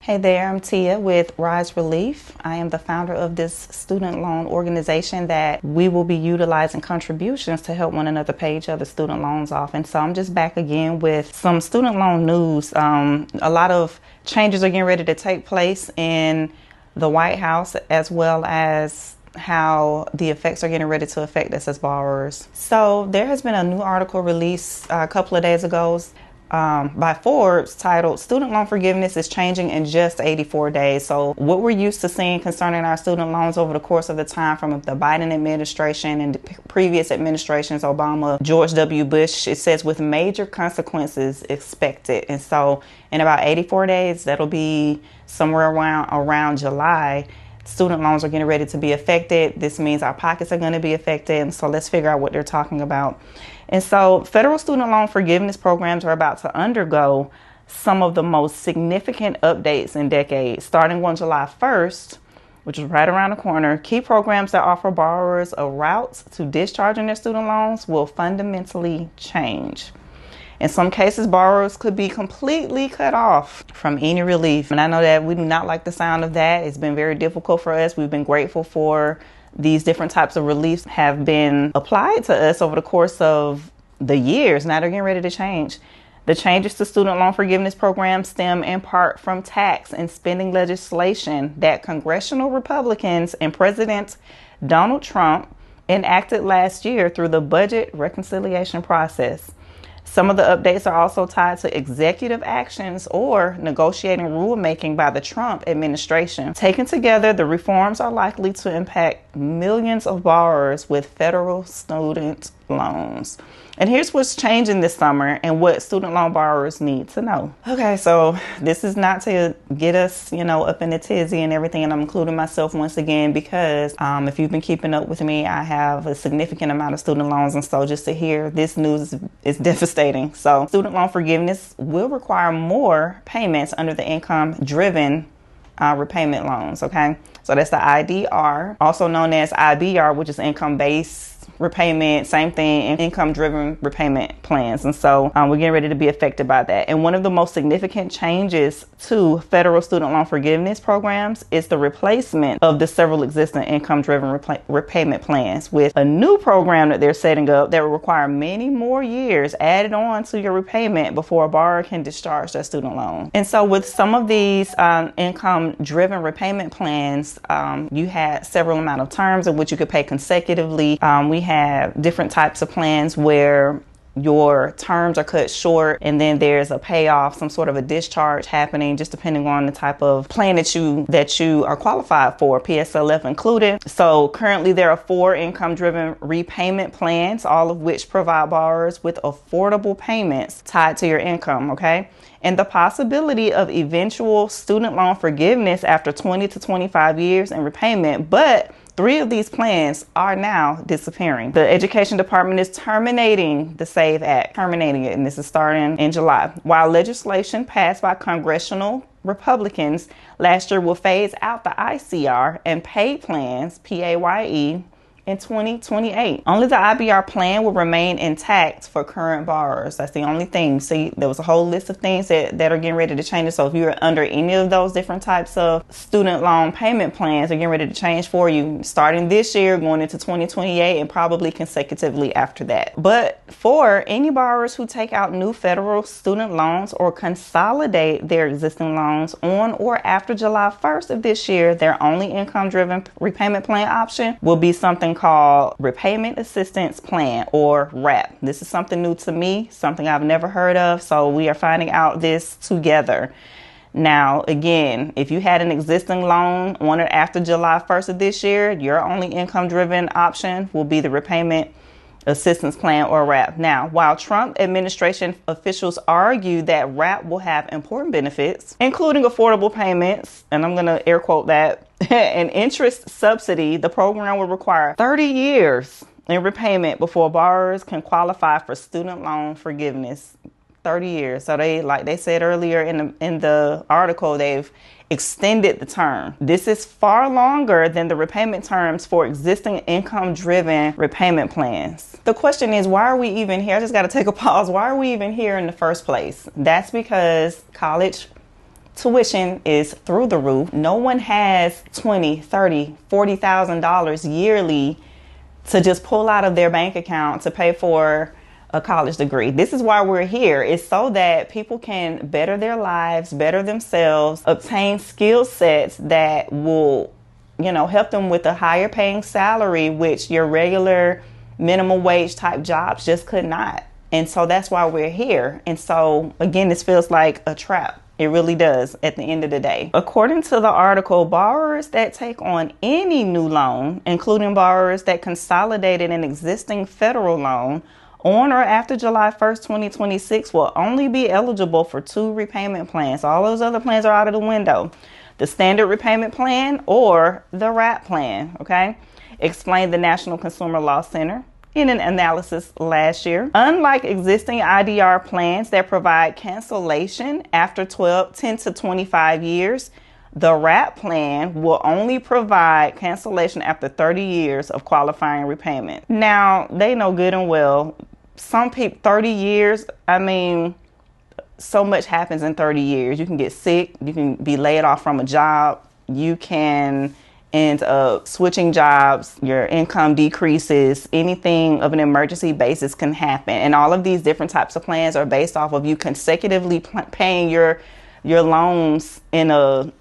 Hey there, I'm Tia with Rise Relief. I am the founder of this student loan organization that we will be utilizing contributions to help one another pay each other's student loans off. And so I'm just back again with some student loan news. A lot of changes are getting ready to take place in the White House, as well as how the effects are getting ready to affect us as borrowers. So there has been a new article released a couple of days ago by Forbes titled "Student Loan Forgiveness is Changing in Just 84 Days." So what we're used to seeing concerning our student loans over the course of the time from the Biden administration and the previous administrations, Obama, George W. Bush, it says with major consequences expected. And so in about 84 days, that'll be somewhere around July, student loans are getting ready to be affected. This means our pockets are going to be affected. And so let's figure out what they're talking about. And so federal student loan forgiveness programs are about to undergo some of the most significant updates in decades. Starting on July 1st, which is right around the corner, key programs that offer borrowers a route to discharging their student loans will fundamentally change. In some cases, borrowers could be completely cut off from any relief. And I know that we do not like the sound of that. It's been very difficult for us. We've been grateful for these different types of reliefs have been applied to us over the course of the years. Now they're getting ready to change. The changes to student loan forgiveness programs stem in part from tax and spending legislation that congressional Republicans and President Donald Trump enacted last year through the budget reconciliation process. Some of the updates are also tied to executive actions or negotiating rulemaking by the Trump administration. Taken together, the reforms are likely to impact millions of borrowers with federal student loans. And here's what's changing this summer and what student loan borrowers need to know. Okay, so this is not to get us, up in a tizzy and everything, and I'm including myself once again because if you've been keeping up with me, I have a significant amount of student loans, and so just to hear this news is devastating. So student loan forgiveness will require more payments under the income-driven repayment loans, okay? So that's the IDR, also known as IBR, which is income-based repayment, same thing, income-driven repayment plans. And so we're getting ready to be affected by that. And one of the most significant changes to federal student loan forgiveness programs is the replacement of the several existing income-driven repayment plans with a new program that they're setting up that will require many more years added on to your repayment before a borrower can discharge their student loan. And so with some of these income-driven repayment plans, you had several amount of terms in which you could pay consecutively. We have different types of plans where your terms are cut short and then there's a payoff, some sort of a discharge happening, just depending on the type of plan that you are qualified for, PSLF included. So currently there are 4 income-driven repayment plans, all of which provide borrowers with affordable payments tied to your income, okay? And the possibility of eventual student loan forgiveness after 20 to 25 years in repayment, but 3 of these plans are now disappearing. The Education Department is terminating the SAVE Act, terminating it, and this is starting in July. While legislation passed by congressional Republicans last year will phase out the ICR and paid plans, PAYE, in 2028. Only the IBR plan will remain intact for current borrowers. That's the only thing. See, there was a whole list of things that are getting ready to change. So if you're under any of those different types of student loan payment plans, they're getting ready to change for you starting this year, going into 2028, and probably consecutively after that. But for any borrowers who take out new federal student loans or consolidate their existing loans on or after July 1st of this year, their only income-driven repayment plan option will be something called Repayment Assistance Plan, or RAP. This is something new to me, something I've never heard of, so we are finding out this together. Now, again, if you had an existing loan on or after July 1st of this year, your only income-driven option will be the Repayment Assistance Plan, or RAP. Now, while Trump administration officials argue that RAP will have important benefits, including affordable payments, and I'm going to air quote that, an interest subsidy, the program will require 30 years in repayment before borrowers can qualify for student loan forgiveness. 30 years. So like they said earlier in the article, they've extended the term. This is far longer than the repayment terms for existing income-driven repayment plans. The question is, why are we even here? I just got to take a pause. Why are we even here in the first place? That's because college tuition is through the roof. No one has $20, $30, $40,000 yearly to just pull out of their bank account to pay for a college degree. This is why we're here. It's so that people can better their lives, better themselves, obtain skill sets that will, help them with a higher paying salary, which your regular minimum wage type jobs just could not. And so that's why we're here. And so again, this feels like a trap. It really does at the end of the day. According to the article, borrowers that take on any new loan, including borrowers that consolidated an existing federal loan on or after July 1st, 2026, will only be eligible for 2 repayment plans. All those other plans are out of the window. The standard repayment plan or the RAP plan, okay? Explained the National Consumer Law Center in an analysis last year. Unlike existing IDR plans that provide cancellation after 10 to 25 years, the RAP plan will only provide cancellation after 30 years of qualifying repayment. Now, they know good and well, some people, 30 years, so much happens in 30 years. You can get sick, you can be laid off from a job, you can end up switching jobs, your income decreases, anything of an emergency basis can happen. And all of these different types of plans are based off of you consecutively paying your loans in a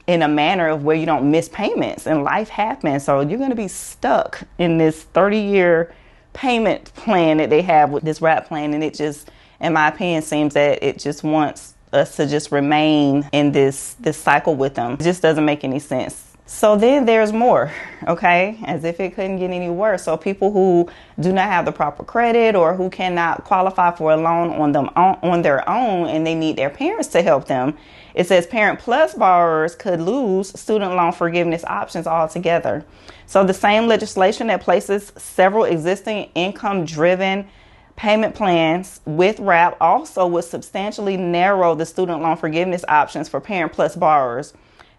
manner of where you don't miss payments, and life happens. So you're going to be stuck in this 30-year payment plan that they have with this RAP plan. And it just, in my opinion, seems that it just wants us to just remain in this cycle with them. It just doesn't make any sense. So then there's more, okay? As if it couldn't get any worse. So people who do not have the proper credit or who cannot qualify for a loan on their own and they need their parents to help them, it says Parent Plus borrowers could lose student loan forgiveness options altogether. So the same legislation that places several existing income-driven payment plans with RAP also would substantially narrow the student loan forgiveness options for Parent Plus borrowers.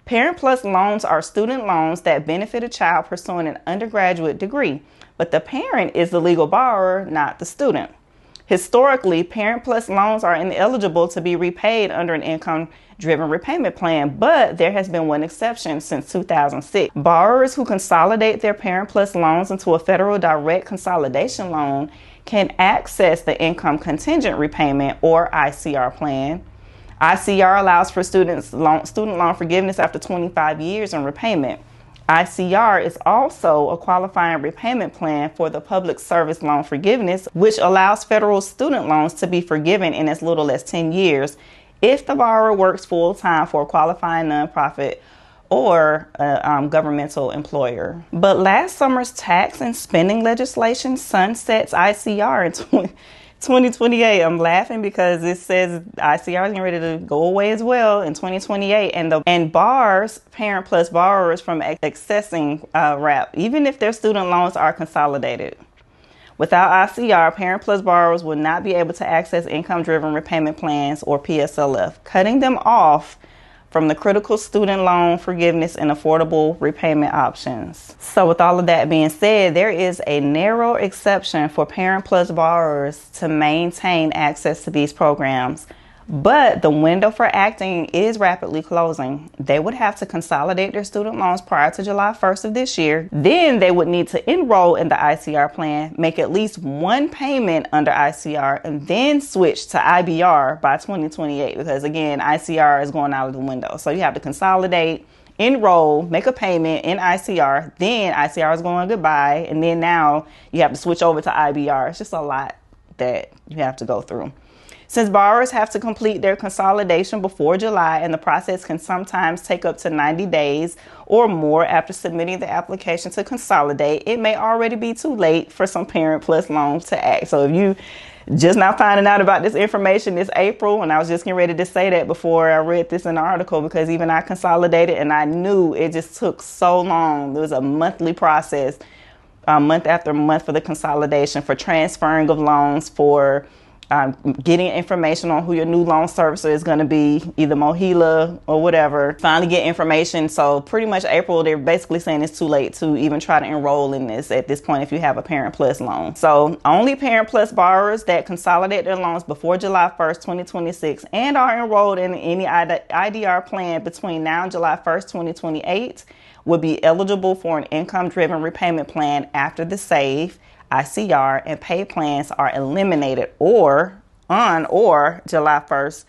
Parent Plus loans are student loans that benefit a child pursuing an undergraduate degree, but the parent is the legal borrower, not the student. Historically, Parent Plus loans are ineligible to be repaid under an income-driven repayment plan, but there has been one exception since 2006. Borrowers who consolidate their Parent Plus loans into a federal direct consolidation loan can access the income contingent repayment or ICR plan. ICR allows for student loan forgiveness after 25 years in repayment. ICR is also a qualifying repayment plan for the public service loan forgiveness, which allows federal student loans to be forgiven in as little as 10 years if the borrower works full-time for a qualifying nonprofit or a governmental employer. But last summer's tax and spending legislation sunsets ICR in 2028. I'm laughing because it says ICR is getting ready to go away as well in 2028, and bars Parent Plus borrowers from accessing RAP, even if their student loans are consolidated. Without ICR, Parent Plus borrowers will not be able to access income-driven repayment plans or PSLF, cutting them off from the critical student loan forgiveness and affordable repayment options. So with all of that being said, there is a narrow exception for Parent Plus borrowers to maintain access to these programs, but the window for acting is rapidly closing. They would have to consolidate their student loans prior to July 1st of this year. Then they would need to enroll in the ICR plan, make at least one payment under ICR, and then switch to IBR by 2028, because again, ICR is going out of the window. So you have to consolidate, enroll, make a payment in ICR, then ICR is going goodbye, and then now you have to switch over to IBR. It's just a lot that you have to go through. Since borrowers have to complete their consolidation before July, and the process can sometimes take up to 90 days or more after submitting the application to consolidate, it may already be too late for some Parent Plus loans to act. So if you just now finding out about this information this April, and I was just getting ready to say that before I read this in the article, because even I consolidated and I knew it just took so long. There was a monthly process, month after month, for the consolidation, for transferring of loans, for getting information on who your new loan servicer is going to be, either Mohila or whatever. Finally get information. So pretty much April, they're basically saying it's too late to even try to enroll in this at this point if you have a Parent Plus loan. So only Parent Plus borrowers that consolidate their loans before July 1st, 2026 and are enrolled in any IDR plan between now and July 1st, 2028 will be eligible for an income-driven repayment plan after the SAVE, ICR, and pay plans are eliminated on July 1st,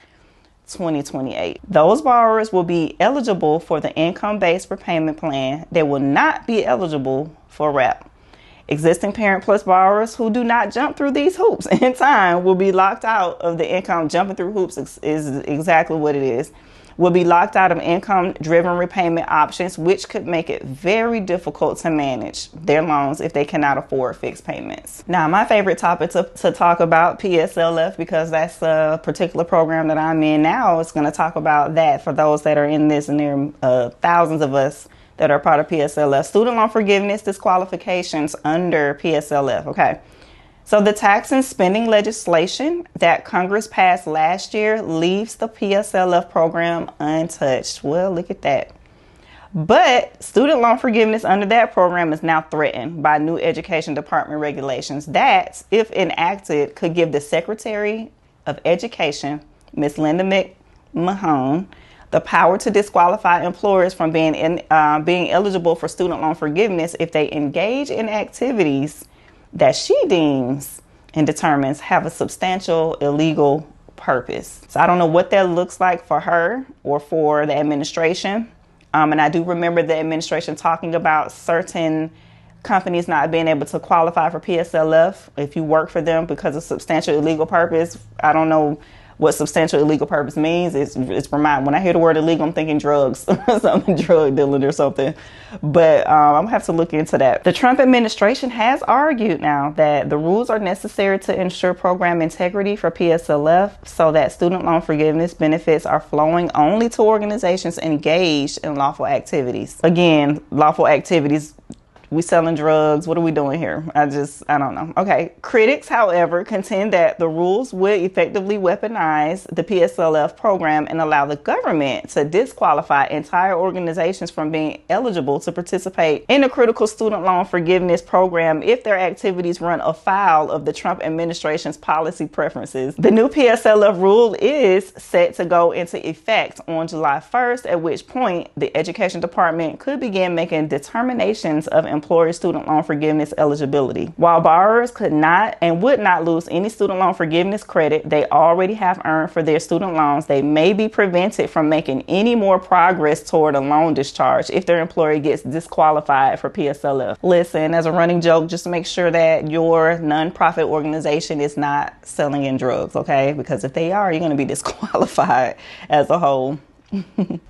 2028. Those borrowers will be eligible for the income-based repayment plan. They will not be eligible for RAP. Existing Parent Plus borrowers who do not jump through these hoops in time will be locked out of the income. Jumping through hoops is exactly what it is. Will be locked out of income-driven repayment options, which could make it very difficult to manage their loans if they cannot afford fixed payments. Now, my favorite topic to talk about, PSLF, because that's a particular program that I'm in now. It's going to talk about that for those that are in this, and there are thousands of us that are part of PSLF. Student loan forgiveness disqualifications under PSLF. Okay. So the tax and spending legislation that Congress passed last year leaves the PSLF program untouched. Well, look at that. But student loan forgiveness under that program is now threatened by new Education Department regulations that, if enacted, could give the Secretary of Education, Ms. Linda McMahon, the power to disqualify employers from being eligible for student loan forgiveness if they engage in activities that she deems and determines have a substantial illegal purpose. So I don't know what that looks like for her or for the administration. And I do remember the administration talking about certain companies not being able to qualify for PSLF if you work for them because of substantial illegal purpose. I don't know what substantial illegal purpose means. It's for mine. When I hear the word illegal, I'm thinking drugs, something drug dealing or something. But I'm gonna have to look into that. The Trump administration has argued now that the rules are necessary to ensure program integrity for PSLF so that student loan forgiveness benefits are flowing only to organizations engaged in lawful activities. Again, lawful activities. We selling drugs. What are we doing here? I don't know. Okay. Critics, however, contend that the rules will effectively weaponize the PSLF program and allow the government to disqualify entire organizations from being eligible to participate in the critical student loan forgiveness program if their activities run afoul of the Trump administration's policy preferences. The new PSLF rule is set to go into effect on July 1st, at which point the Education Department could begin making determinations of employer student loan forgiveness eligibility. While borrowers could not and would not lose any student loan forgiveness credit they already have earned for their student loans, they may be prevented from making any more progress toward a loan discharge if their employer gets disqualified for PSLF. Listen, as a running joke, just make sure that your nonprofit organization is not selling in drugs, okay? Because if they are, you're going to be disqualified as a whole.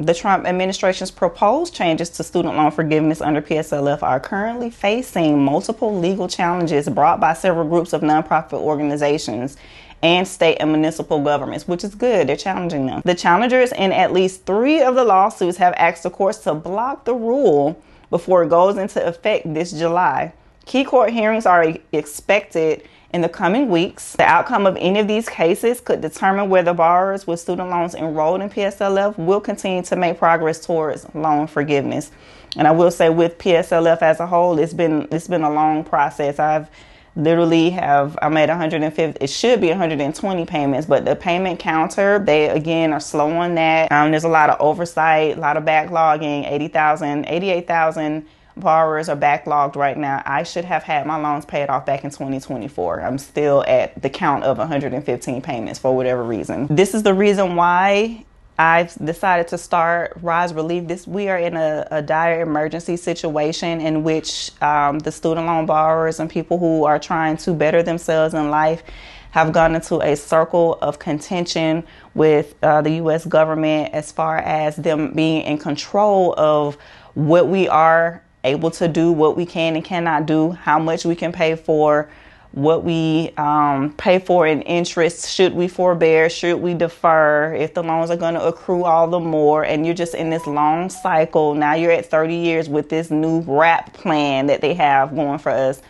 The Trump administration's proposed changes to student loan forgiveness under PSLF are currently facing multiple legal challenges brought by several groups of nonprofit organizations and state and municipal governments, which is good. They're challenging them. The challengers in at least 3 of the lawsuits have asked the courts to block the rule before it goes into effect this July. Key court hearings are expected in the coming weeks. The outcome of any of these cases could determine whether borrowers with student loans enrolled in PSLF will continue to make progress towards loan forgiveness. And I will say, with PSLF as a whole, it's been a long process. I made 150, it should be 120 payments, but the payment counter, they again are slow on that. There's a lot of oversight, a lot of backlogging. 88,000 borrowers are backlogged right now. I should have had my loans paid off back in 2024. I'm still at the count of 115 payments for whatever reason. This is the reason why I've decided to start Rise Relief. We are in a dire emergency situation in which the student loan borrowers and people who are trying to better themselves in life have gone into a circle of contention with the U.S. government as far as them being in control of what we are able to do, what we can and cannot do, how much we can pay for, what we pay for in interest, should we forbear, should we defer, if the loans are going to accrue all the more, and you're just in this long cycle. Now you're at 30 years with this new RAP plan that they have going for us.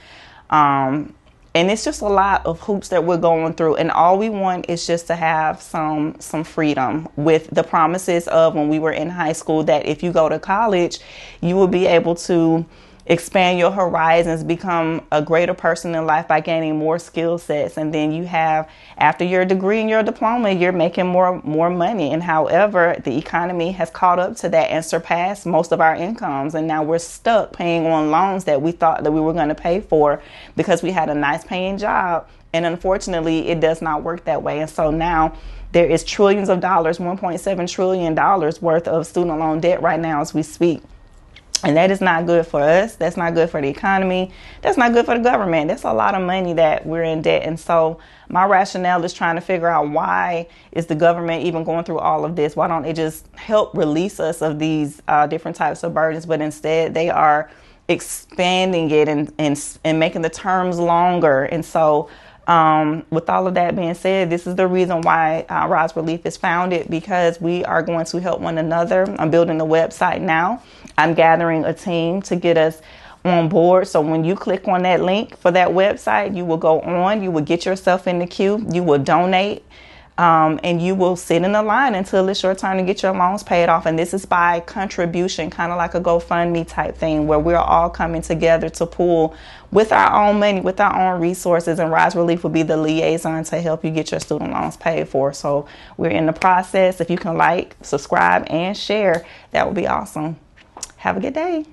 And it's just a lot of hoops that we're going through. And all we want is just to have some freedom, with the promises of when we were in high school that if you go to college, you will be able to expand your horizons, become a greater person in life by gaining more skill sets. And then you have, after your degree and your diploma, you're making more money. And however, the economy has caught up to that and surpassed most of our incomes. And now we're stuck paying on loans that we thought that we were going to pay for because we had a nice paying job. And unfortunately, it does not work that way. And so now there is trillions of dollars, $1.7 trillion worth of student loan debt right now as we speak. And that is not good for us. That's not good for the economy. That's not good for the government. That's a lot of money that we're in debt. And so my rationale is trying to figure out, why is the government even going through all of this? Why don't they just help release us of these different types of burdens? But instead they are expanding it and making the terms longer. And so with all of that being said, this is the reason why Rise Relief is founded, because we are going to help one another. I'm building the website now. I'm gathering a team to get us on board. So when you click on that link for that website, you will go on, you will get yourself in the queue, you will donate, and you will sit in the line until it's your turn to get your loans paid off. And this is by contribution, kind of like a GoFundMe type thing, where we're all coming together to pool with our own money, with our own resources, and Rise Relief will be the liaison to help you get your student loans paid for. So we're in the process. If you can like, subscribe, and share, that would be awesome. Have a good day.